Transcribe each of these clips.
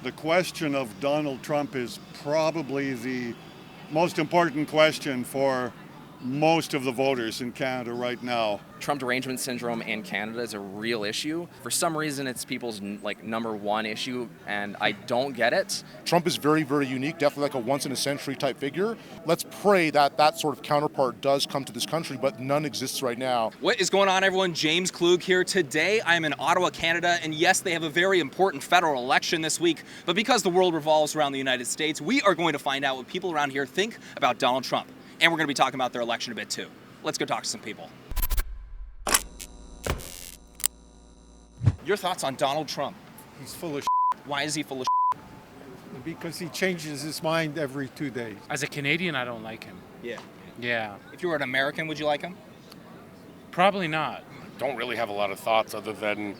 The question of Donald Trump is probably the most important question for most of the voters in Canada right now. Trump derangement syndrome in Canada is a real issue. For some reason, it's people's number one issue, and I don't get it. Trump is very, very unique, definitely like a once-in-a-century type figure. Let's pray that that sort of counterpart does come to this country, but none exists right now. What is going on, everyone? James Klug here. Today, I'm in Ottawa, Canada, and yes, they have a very important federal election this week, but because the world revolves around the United States, we are going to find out what people around here think about Donald Trump. And we're going to be talking about their election a bit too. Let's go talk to some people. Your thoughts on Donald Trump? He's full of Why is he full of because he changes his mind every 2 days. As a Canadian, I don't like him. Yeah. Yeah. If you were an American, would you like him? Probably not. Don't really have a lot of thoughts other than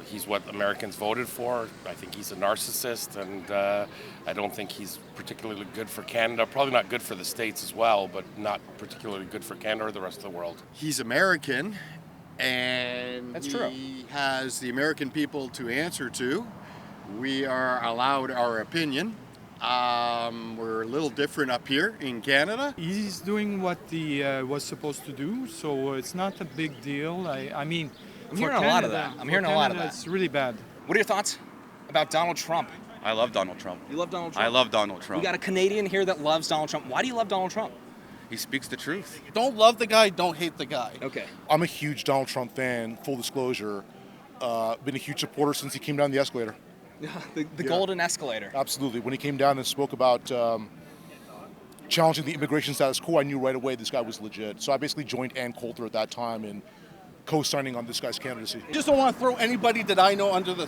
he's what Americans voted for. I think he's a narcissist, and I don't think he's particularly good for Canada. Probably not good for the States as well, but not particularly good for Canada or the rest of the world. He's American, and That's true. he has the American people to answer to. We are allowed our opinion. We're a little different up here in Canada. He's doing what he was supposed to do, so it's not a big deal. I mean, I'm hearing a lot of that. I'm hearing a lot of that. It's really bad. What are your thoughts about Donald Trump? I love Donald Trump. You love Donald Trump? I love Donald Trump. We got a Canadian here that loves Donald Trump. Why do you love Donald Trump? He speaks the truth. Don't love the guy, don't hate the guy. Okay. I'm a huge Donald Trump fan, full disclosure. Been a huge supporter since he came down the escalator. the golden escalator. Absolutely. When he came down and spoke about challenging the immigration status quo, I knew right away this guy was legit. So I basically joined Ann Coulter at that time in co-signing on this guy's candidacy. I just don't want to throw anybody that I know under the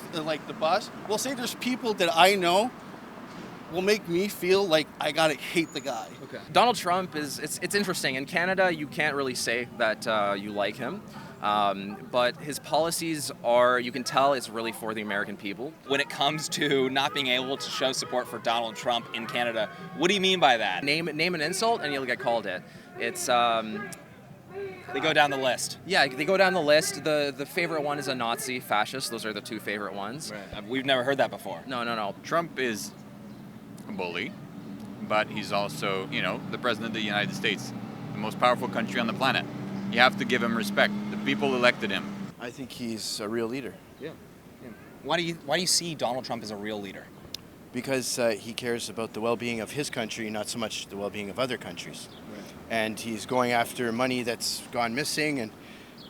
bus. We'll say there's people that I know will make me feel like I gotta hate the guy. Okay. Donald Trump it's interesting. In Canada, you can't really say that you like him. But his policies are, you can tell it's really for the American people. When it comes to not being able to show support for Donald Trump in Canada, what do you mean by that? Name an insult and you'll get called it. It's They go down the list. yeah, they go down the list. The favorite one is a Nazi, fascist. Those are the two favorite ones. Right. We've never heard that before. No. Trump is a bully, but he's also, the president of the United States, the most powerful country on the planet. You have to give him respect. The people elected him. I think he's a real leader. Yeah. Why do you see Donald Trump as a real leader? Because he cares about the well-being of his country, not so much the well-being of other countries. Right. And he's going after money that's gone missing and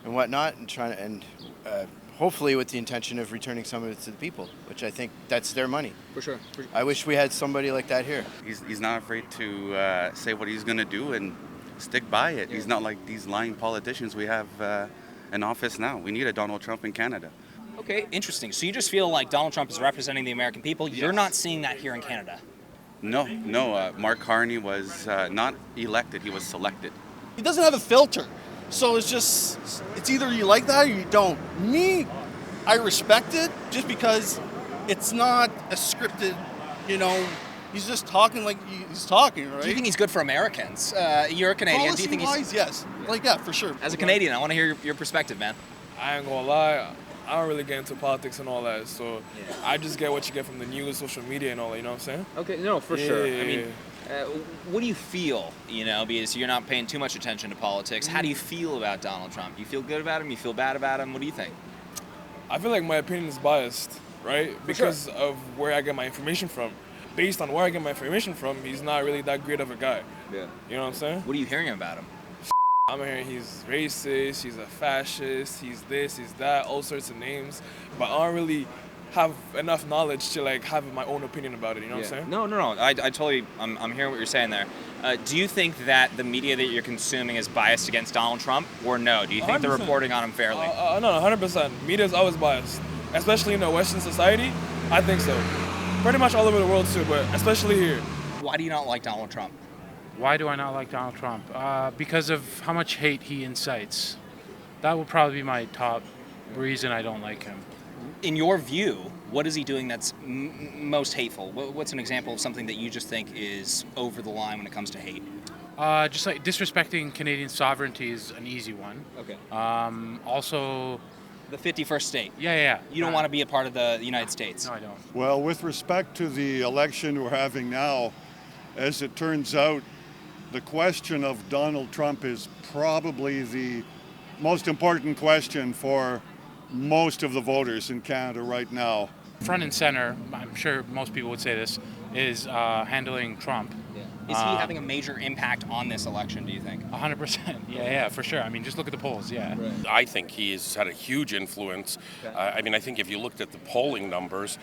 whatnot, and hopefully with the intention of returning some of it to the people, which I think that's their money. For sure. I wish we had somebody like that here. He's not afraid to say what he's going to do and stick by it. He's not like these lying politicians we have in office now. We need a Donald Trump in Canada. Okay, interesting. So you just feel like Donald Trump is representing the American people. You're not seeing that here in Canada. No. Mark Carney was not elected. He was selected. He doesn't have a filter. So it's either you like that or you don't. Me, I respect it just because it's not a scripted, he's just talking like he's talking, right? Do you think he's good for Americans? You're a Canadian. Do you think he's... Yes. Yeah, for sure. As a Canadian, I want to hear your perspective, man. I ain't gonna lie, I don't really get into politics and all that, so I just get what you get from the news, social media and all that, you know what I'm saying? Okay, no, for sure. Yeah. I mean, what do you feel, because you're not paying too much attention to politics. How do you feel about Donald Trump? You feel good about him? You feel bad about him? What do you think? I feel like my opinion is biased, right? Because of where I get my information from. Based on where I get my information from, he's not really that great of a guy. Yeah. You know what I'm saying? What are you hearing about him? I'm hearing he's racist, he's a fascist, he's this, he's that, all sorts of names. But I don't really have enough knowledge to have my own opinion about it, you know what I'm saying? No. I totally, I'm hearing what you're saying there. Do you think that the media that you're consuming is biased against Donald Trump, or no? Do you think they're 100%. reporting on him fairly? No, 100%. Media is always biased, especially in a Western society. I think so. Pretty much all over the world too, but especially here. Why do you not like Donald Trump? Why do I not like Donald Trump? Because of how much hate he incites. That would probably be my top reason I don't like him. In your view, what is he doing that's most hateful? What's an example of something that you just think is over the line when it comes to hate? Just like disrespecting Canadian sovereignty is an easy one. Okay. Also, The 51st state. Yeah. You don't want to be a part of the United States. No, I don't. Well, with respect to the election we're having now, as it turns out, the question of Donald Trump is probably the most important question for most of the voters in Canada right now. Front and center, I'm sure most people would say this, is handling Trump. Is he having a major impact on this election, do you think? 100%. Yeah, for sure. I mean, just look at the polls, yeah. Right. I think he's had a huge influence. I mean, I think if you looked at the polling numbers,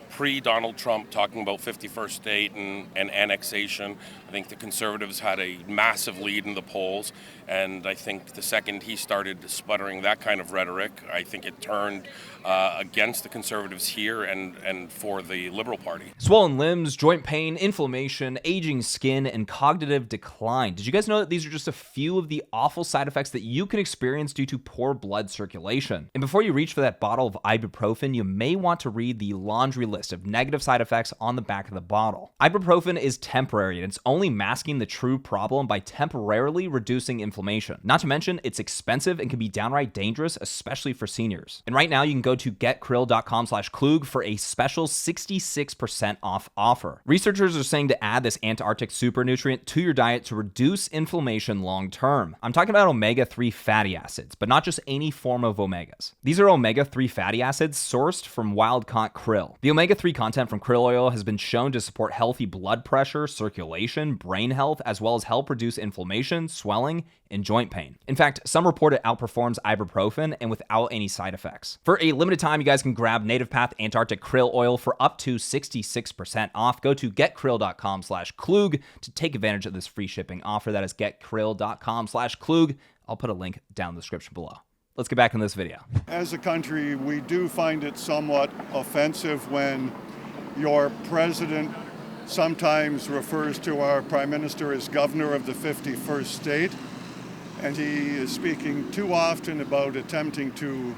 pre-Donald Trump talking about 51st state and annexation, I think the Conservatives had a massive lead in the polls. And I think the second he started sputtering that kind of rhetoric, I think it turned against the Conservatives here and for the Liberal Party. Swollen limbs, joint pain, inflammation, aging skin, and cognitive decline. Did you guys know that these are just a few of the awful side effects that you can experience due to poor blood circulation? And before you reach for that bottle of ibuprofen, you may want to read the laundry list of negative side effects on the back of the bottle. Ibuprofen is temporary, and it's only masking the true problem by temporarily reducing inflammation. Not to mention, it's expensive and can be downright dangerous, especially for seniors. And right now, you can go to getkrill.com/Klug for a special 66% off offer. Researchers are saying to add this Antarctic super nutrient to your diet to reduce inflammation long term. I'm talking about omega-3 fatty acids, but not just any form of omegas. These are omega-3 fatty acids sourced from wild-caught krill. The omega-3 content from krill oil has been shown to support healthy blood pressure, circulation, brain health, as well as help reduce inflammation, swelling, and joint pain. In fact, some report it outperforms ibuprofen and without any side effects. For a limited time, you guys can grab Native Path Antarctic Krill Oil for up to 66% off. Go to getkrill.com/Klug to take advantage of this free shipping offer. That is getkrill.com/Klug. I'll put a link down in the description below. Let's get back in this video. As a country, we do find it somewhat offensive when your president sometimes refers to our prime minister as governor of the 51st state, and he is speaking too often about attempting to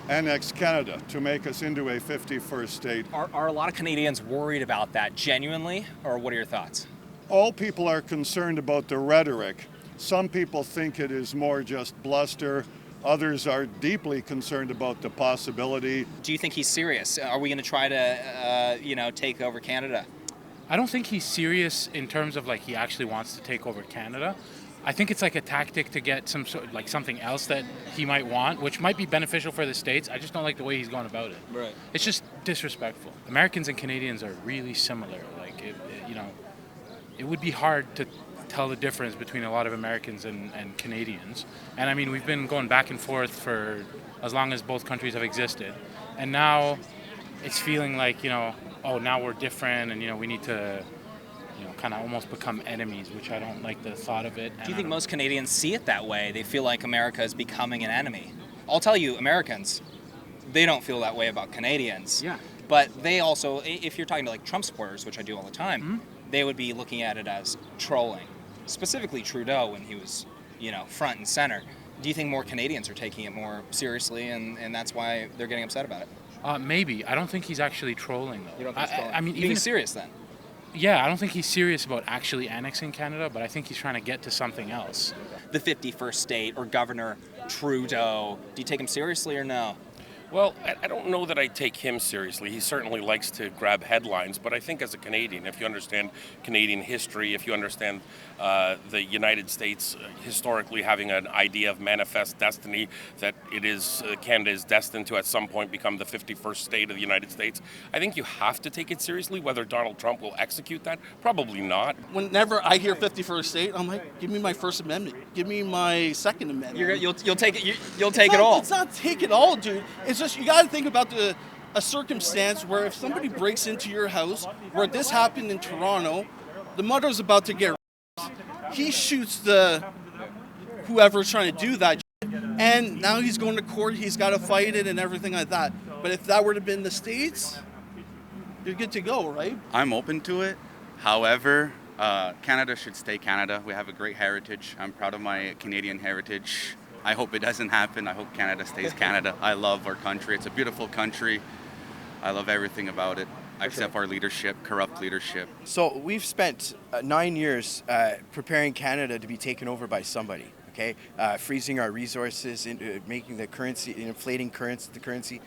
annex Canada, to make us into a 51st state. Are a lot of Canadians worried about that genuinely, or what are your thoughts? All people are concerned about the rhetoric. Some people think it is more just bluster. Others are deeply concerned about the possibility. Do you think he's serious? Are we going to try to, take over Canada? I don't think he's serious in terms of like he actually wants to take over Canada. I think it's like a tactic to get some sort like something else that he might want, which might be beneficial for the States. I just don't like the way he's going about it. Right. It's just disrespectful. Americans and Canadians are really similar. Like it would be hard to tell the difference between a lot of Americans and Canadians. And I mean, we've been going back and forth for as long as both countries have existed. And now it's feeling like, oh, now we're different and, we need to, kind of almost become enemies, which I don't like the thought of it. Do you think most Canadians see it that way? They feel like America is becoming an enemy. I'll tell you, Americans, they don't feel that way about Canadians. Yeah. But they also, if you're talking to like Trump supporters, which I do all the time, they would be looking at it as trolling. Specifically Trudeau when he was, front and center. Do you think more Canadians are taking it more seriously and that's why they're getting upset about it? Maybe. I don't think he's actually trolling, though. You don't think he's trolling? I mean, even serious then? Yeah, I don't think he's serious about actually annexing Canada, but I think he's trying to get to something else. The 51st state or Governor Trudeau, do you take him seriously or no? Well, I don't know that I take him seriously. He certainly likes to grab headlines, but I think as a Canadian, if you understand Canadian history, if you understand the United States historically having an idea of manifest destiny, that it is Canada is destined to at some point become the 51st state of the United States, I think you have to take it seriously. Whether Donald Trump will execute that, probably not. Whenever I hear 51st state, I'm like, give me my First Amendment, give me my Second Amendment. You'll take it. You'll take it all. It's not take it all, dude. It's just you got to think about a circumstance where if somebody breaks into your house, where this happened in Toronto, the mother's about to get he shoots the whoever's trying to do that, and now he's going to court. He's got to fight it and everything like that. But if that were to be in the States, you're good to go, right? I'm open to it. However, Canada should stay Canada. We have a great heritage. I'm proud of my Canadian heritage. I hope it doesn't happen. I hope Canada stays Canada. I love our country. It's a beautiful country. I love everything about it, except our leadership, corrupt leadership. So we've spent 9 years preparing Canada to be taken over by somebody. okay? Freezing our resources, making the currency, inflating the currency.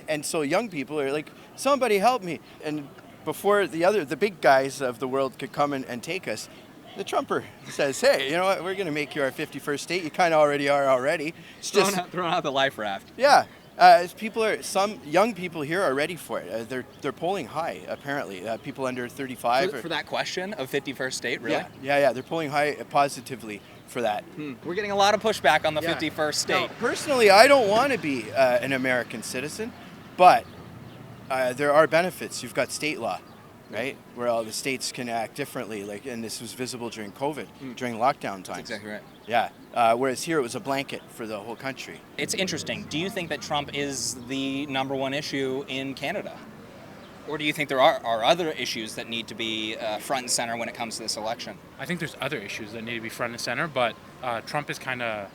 And so young people are like, somebody help me. And before the big guys of the world could come and take us, the Trumper says, hey, you know what, we're going to make you our 51st state. You kind of already are already. It's just throwing out the life raft. Yeah. Some young people here are ready for it. They're polling high, apparently. People under 35. For that question of 51st state, really? Yeah. They're polling high positively for that. We're getting a lot of pushback on the 51st state. Now, personally, I don't want to be an American citizen, but there are benefits. You've got state law, right? Where all the states can act differently, and this was visible during COVID, during lockdown times. That's exactly right. Yeah. Whereas here it was a blanket for the whole country. It's interesting. Do you think that Trump is the number one issue in Canada? Or do you think there are other issues that need to be front and center when it comes to this election? I think there's other issues that need to be front and center, but Trump is kind of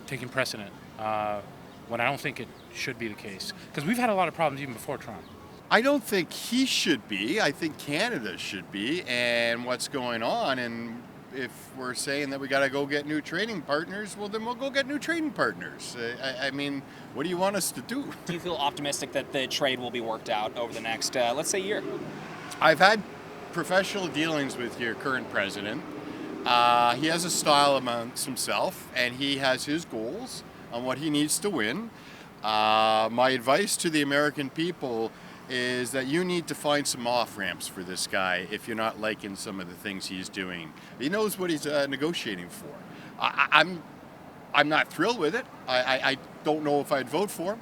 taking precedent when I don't think it should be the case. Because we've had a lot of problems even before Trump. I don't think he should be. I think Canada should be. And what's going on, and if we're saying that we got to go get new trading partners, well, then we'll go get new trading partners. I mean, what do you want us to do? Do you feel optimistic that the trade will be worked out over the next, let's say, year? I've had professional dealings with your current president. He has a style amongst himself, and he has his goals on what he needs to win. My advice to the American people is that you need to find some off-ramps for this guy if you're not liking some of the things he's doing. He knows what he's negotiating for. I'm not thrilled with it. I don't know if I'd vote for him.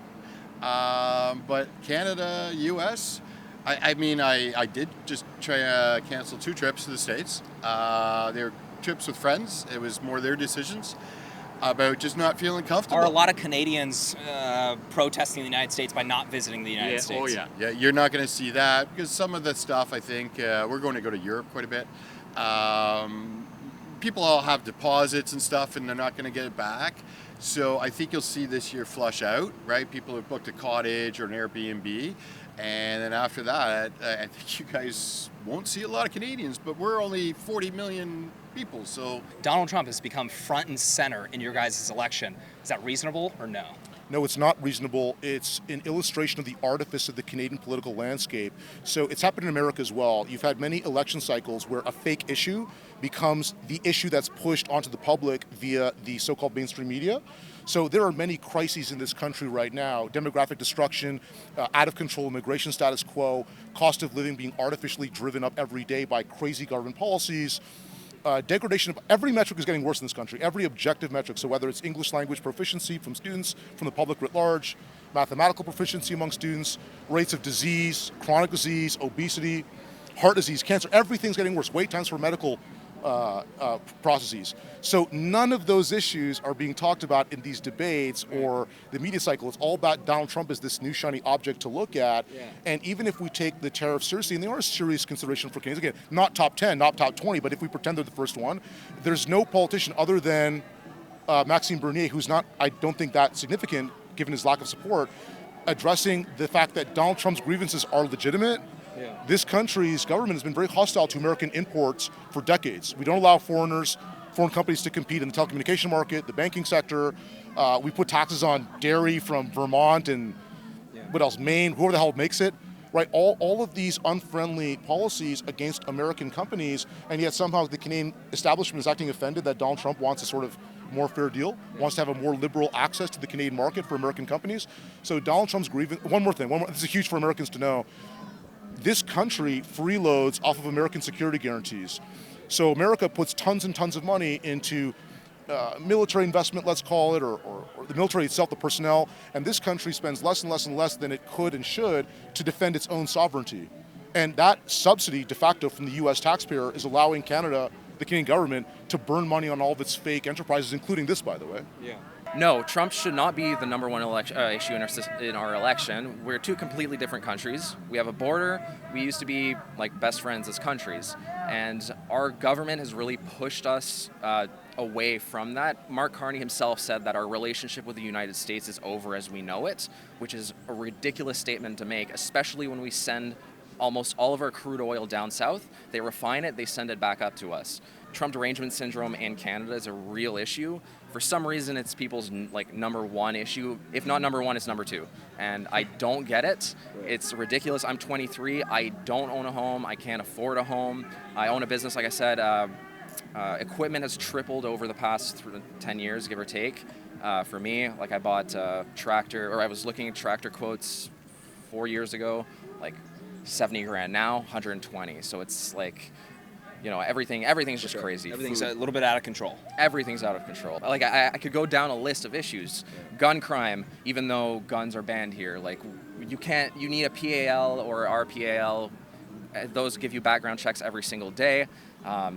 But Canada, U.S., I mean, I did just try to cancel 2 trips to the States. They were trips with friends. It was more their decisions about just not feeling comfortable. Are a lot of Canadians protesting the United States by not visiting the United States? Oh, yeah. You're not going to see that because some of the stuff, I think, we're going to go to Europe quite a bit. People all have deposits and stuff, and they're not going to get it back. So I think you'll see this year flush out, right? People have booked a cottage or an Airbnb. And then after that, I think you guys won't see a lot of Canadians, but we're only 40 million people, so... Donald Trump has become front and center in your guys' election. Is that reasonable or no? No, it's not reasonable. It's an illustration of the artifice of the Canadian political landscape. So it's happened in America as well. You've had many election cycles where a fake issue becomes the issue that's pushed onto the public via the so-called mainstream media. So there are many crises in this country right now: demographic destruction, out of control immigration status quo, cost of living being artificially driven up every day by crazy government policies. Degradation of every metric is getting worse in this country, every objective metric. So whether it's English language proficiency from students, from the public writ large, mathematical proficiency among students, rates of disease, chronic disease, obesity, heart disease, cancer, everything's getting worse. Wait times for medical processes. So none of those issues are being talked about in these debates or the media cycle. It's all about Donald Trump as this new shiny object to look at. Yeah. And even if we take the tariffs seriously, and they are a serious consideration for Canadians, again, not top 10, not top 20, but if we pretend they're the first one, there's no politician other than Maxime Bernier, who's not, I don't think, that significant given his lack of support, addressing the fact that Donald Trump's grievances are legitimate. Yeah. This country's government has been very hostile to American imports for decades. We don't allow foreign companies to compete in the telecommunication market, the banking sector. We put taxes on dairy from Vermont and what else, Maine, whoever the hell makes it, right? All of these unfriendly policies against American companies, and yet somehow the Canadian establishment is acting offended that Donald Trump wants a sort of more fair deal, wants to have a more liberal access to the Canadian market for American companies. So Donald Trump's grievance, one more thing, this is huge for Americans to know. This country freeloads off of American security guarantees. So America puts tons and tons of money into military investment, let's call it, or the military itself, the personnel, and this country spends less and less and less than it could and should to defend its own sovereignty. And that subsidy, de facto, from the U.S. taxpayer is allowing Canada, the Canadian government, to burn money on all of its fake enterprises, including this, by the way. Yeah. No, Trump should not be the number one issue in our election. We're two completely different countries. We have a border. We used to be like best friends as countries. And our government has really pushed us away from that. Mark Carney himself said that our relationship with the United States is over as we know it, which is a ridiculous statement to make, especially when we send almost all of our crude oil down south. They refine it, they send it back up to us. Trump derangement syndrome in Canada is a real issue. For some reason, it's people's number one issue. If not number one, it's number two. And I don't get it. It's ridiculous. I'm 23. I don't own a home. I can't afford a home. I own a business, like I said. Equipment has tripled over the past 10 years, give or take. For me, like I bought a tractor, or I was looking at tractor quotes 4 years ago, like 70 grand. Now, 120. So it's like, you know, everything's just crazy. Everything's a little bit out of control. Everything's out of control. Like I could go down a list of issues. Gun crime, even though guns are banned here, like you need a PAL or RPAL. Those give you background checks every single day.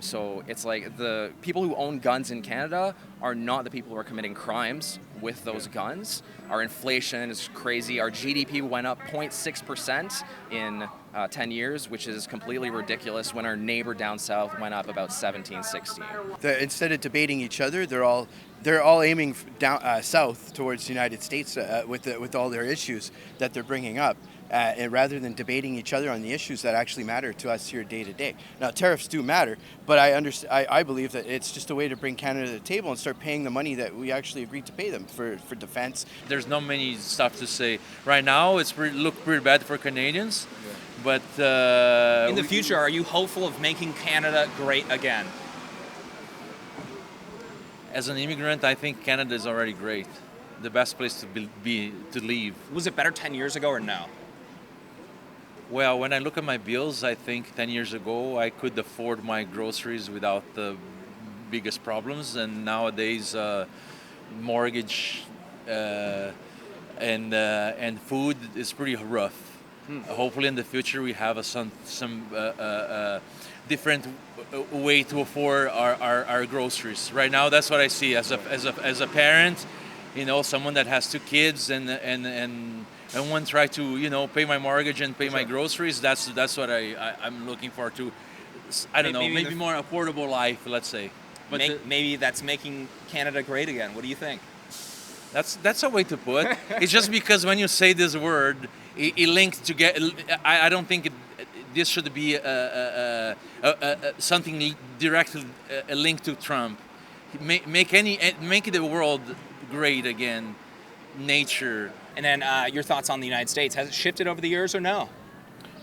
So it's like the people who own guns in Canada are not the people who are committing crimes with those guns. Our inflation is crazy. Our GDP went up 0.6% in 10 years, which is completely ridiculous when our neighbor down south went up about 17, 16. Instead of debating each other, they're all aiming down south towards the United States with all their issues that they're bringing up. And rather than debating each other on the issues that actually matter to us here day to day. Now, tariffs do matter, but I believe that it's just a way to bring Canada to the table and start paying the money that we actually agreed to pay them for defense. There's not many stuff to say. Right now, it's look pretty bad for Canadians, but... in the future, are you hopeful of making Canada great again? As an immigrant, I think Canada is already great. The best place to live. Was it better 10 years ago or no? Well, when I look at my bills, I think 10 years ago I could afford my groceries without the biggest problems, and nowadays mortgage and food is pretty rough. Hopefully, in the future we have some different way to afford our groceries. Right now, that's what I see as a parent. You know, someone that has 2 kids and one try to, you know, pay my mortgage and pay my groceries. That's what I'm looking for to, I don't know, maybe more affordable life, let's say. But maybe that's making Canada great again. What do you think? That's a way to put. It's just because when you say this word, it links to get. I don't think this should be something directly linked to Trump. Make the world great again, nature. And then your thoughts on the United States. Has it shifted over the years or no?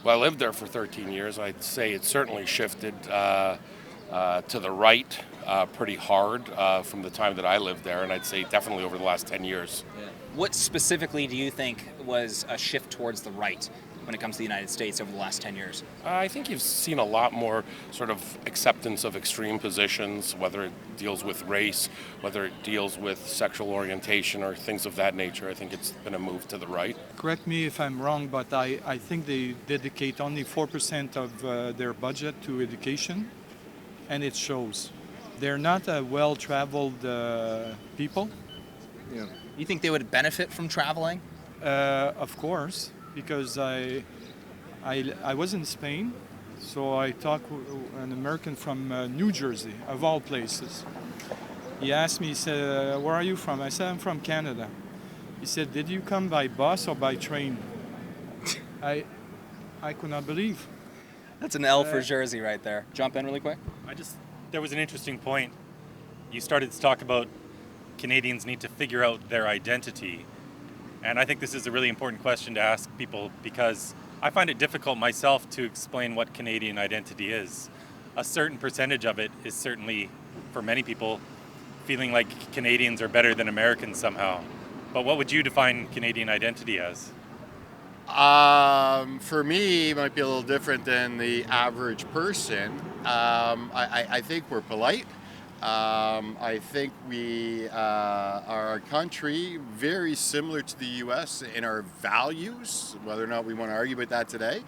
Well, I lived there for 13 years. I'd say it certainly shifted to the right pretty hard from the time that I lived there, and I'd say definitely over the last 10 years. Yeah. What specifically do you think was a shift towards the right when it comes to the United States over the last 10 years? I think you've seen a lot more sort of acceptance of extreme positions, whether it deals with race, whether it deals with sexual orientation or things of that nature. I think it's been a move to the right. Correct me if I'm wrong, but I think they dedicate only 4% of their budget to education, and it shows. They're not a well-traveled people. Yeah. You think they would benefit from traveling? Of course, because I was in Spain, so I talked with an American from New Jersey, of all places. He asked me, he said, where are you from? I said, I'm from Canada. He said, did you come by bus or by train? I could not believe. That's an L for Jersey right there. Jump in really quick. There was an interesting point. You started to talk about Canadians need to figure out their identity. And I think this is a really important question to ask people because I find it difficult myself to explain what Canadian identity is. A certain percentage of it is certainly, for many people, feeling like Canadians are better than Americans somehow. But what would you define Canadian identity as? For me, it might be a little different than the average person. I think we're polite. I think we are a country very similar to the U.S. in our values, whether or not we want to argue about that today.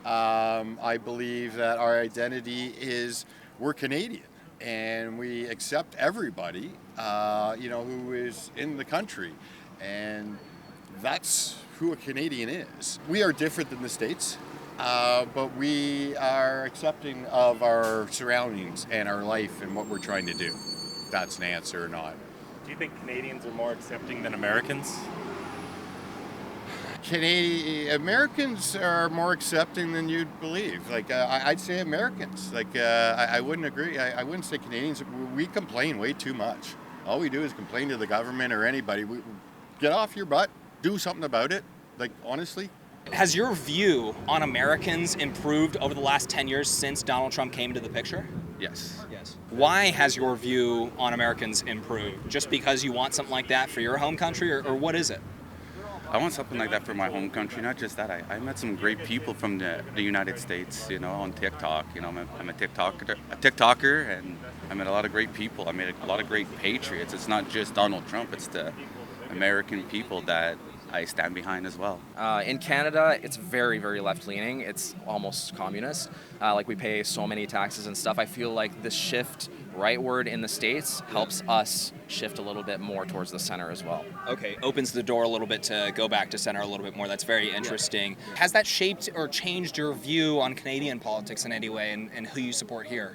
I believe that our identity is we're Canadian and we accept everybody, who is in the country. And that's who a Canadian is. We are different than the States. But we are accepting of our surroundings and our life and what we're trying to do. If that's an answer or not. Do you think Canadians are more accepting than Americans? Americans are more accepting than you'd believe. Like, I'd say Americans. Like, I wouldn't agree. I wouldn't say Canadians. We complain way too much. All we do is complain to the government or anybody. Get off your butt. Do something about it. Like, honestly. Has your view on Americans improved over the last 10 years since Donald Trump came into the picture? Yes. Why has your view on Americans improved? Just because you want something like that for your home country, or what is it? I want something like that for my home country. Not just that, I met some great people from the United States, on TikTok. I'm a TikToker, and I met a lot of great people. I met a lot of great patriots. It's not just Donald Trump, it's the American people that I stand behind as well. In Canada, it's very, very left-leaning. It's almost communist. We pay so many taxes and stuff. I feel like the shift rightward in the States helps us shift a little bit more towards the center as well. Okay, opens the door a little bit to go back to center a little bit more. That's very interesting. Yeah. Has that shaped or changed your view on Canadian politics in any way, and who you support here?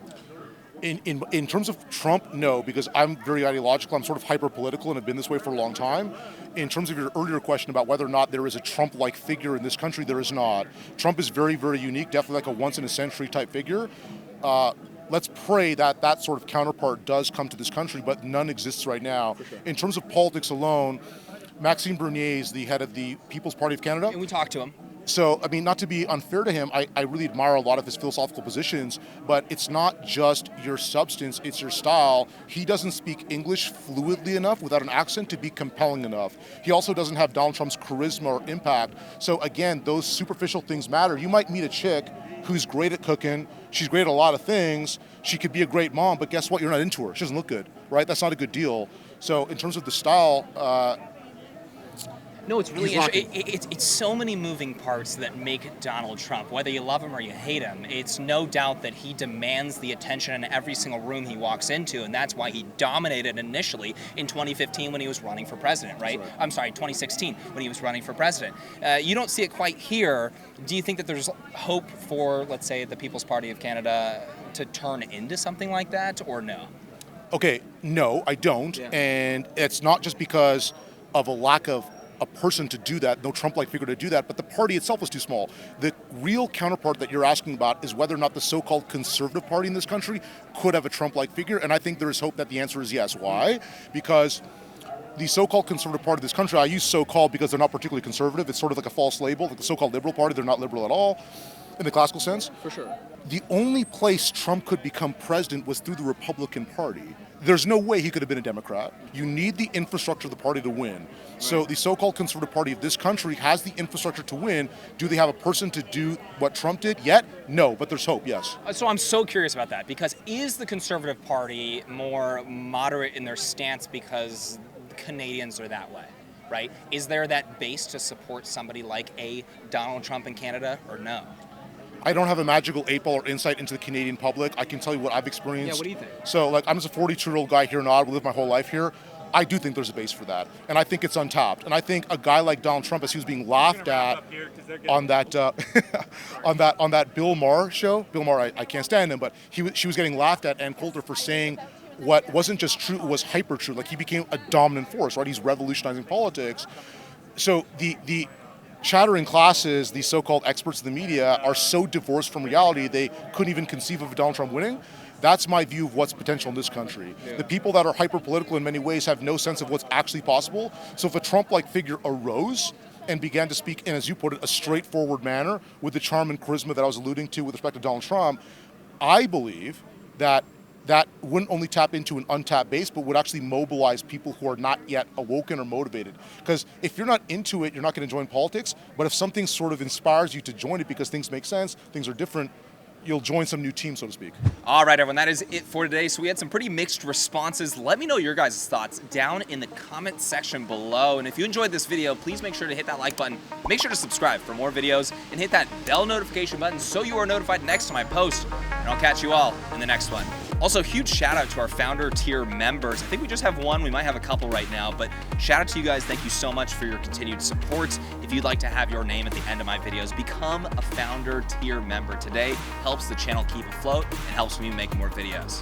In terms of Trump, no, because I'm very ideological. I'm sort of hyper-political and have been this way for a long time. In terms of your earlier question about whether or not there is a Trump-like figure in this country, there is not. Trump is very, very unique, definitely like a once-in-a-century type figure. Let's pray that that sort of counterpart does come to this country, but none exists right now. Sure. In terms of politics alone, Maxime Bernier is the head of the People's Party of Canada. And we talked to him. So, not to be unfair to him, I really admire a lot of his philosophical positions, but it's not just your substance, it's your style. He doesn't speak English fluidly enough without an accent to be compelling enough. He also doesn't have Donald Trump's charisma or impact. So again, those superficial things matter. You might meet a chick who's great at cooking, she's great at a lot of things, she could be a great mom, but guess what? You're not into her. She doesn't look good, right? That's not a good deal. So in terms of the style, no, it's really interesting. It's so many moving parts that make Donald Trump, whether you love him or you hate him, it's no doubt that he demands the attention in every single room he walks into, and that's why he dominated initially in 2015 when he was running for president, right? I'm sorry, 2016 when he was running for president. You don't see it quite here. Do you think that there's hope for, let's say, the People's Party of Canada to turn into something like that, or no? Okay, no, I don't. Yeah. And it's not just because of a lack of a person to do that, no Trump-like figure to do that, but the party itself is too small. The real counterpart that you're asking about is whether or not the so-called conservative party in this country could have a Trump-like figure, and I think there is hope that the answer is yes. Why? Because the so-called conservative party of this country, I use so-called because they're not particularly conservative, it's sort of like a false label, like the so-called liberal party, they're not liberal at all, in the classical sense. For sure. The only place Trump could become president was through the Republican Party. There's no way he could have been a Democrat. You need the infrastructure of the party to win. Right. So the so-called conservative party of this country has the infrastructure to win. Do they have a person to do what Trump did yet? No, but there's hope, yes. So I'm so curious about that, because is the conservative party more moderate in their stance because Canadians are that way, right? Is there that base to support somebody like a Donald Trump in Canada, or no? I don't have a magical 8-ball or insight into the Canadian public. I can tell you what I've experienced. Yeah, what do you think? So, I'm just a 42-year-old guy here in Ottawa, lived my whole life here. I do think there's a base for that, and I think it's untapped. And I think a guy like Donald Trump, as he was being laughed at on that on that Bill Maher show. Bill Maher, I can't stand him, but she was getting laughed at and Coulter for saying what wasn't just true, it was hyper true. Like, he became a dominant force, right? He's revolutionizing politics. So the chattering classes, these so-called experts in the media, are so divorced from reality they couldn't even conceive of Donald Trump winning. That's my view of what's potential in this country. Yeah. The people that are hyper-political in many ways have no sense of what's actually possible. So if a Trump-like figure arose and began to speak in, as you put it, a straightforward manner with the charm and charisma that I was alluding to with respect to Donald Trump, I believe that wouldn't only tap into an untapped base, but would actually mobilize people who are not yet awoken or motivated. Because if you're not into it, you're not going to join politics. But if something sort of inspires you to join it because things make sense, things are different, you'll join some new team, so to speak. All right, everyone, that is it for today. So we had some pretty mixed responses. Let me know your guys' thoughts down in the comment section below. And if you enjoyed this video, please make sure to hit that like button. Make sure to subscribe for more videos and hit that bell notification button so you are notified next time I post. And I'll catch you all in the next one. Also, huge shout out to our founder tier members. I think we just have one. We might have a couple right now, but shout out to you guys. Thank you so much for your continued support. If you'd like to have your name at the end of my videos, become a founder tier member today. Helps the channel keep afloat and helps me make more videos.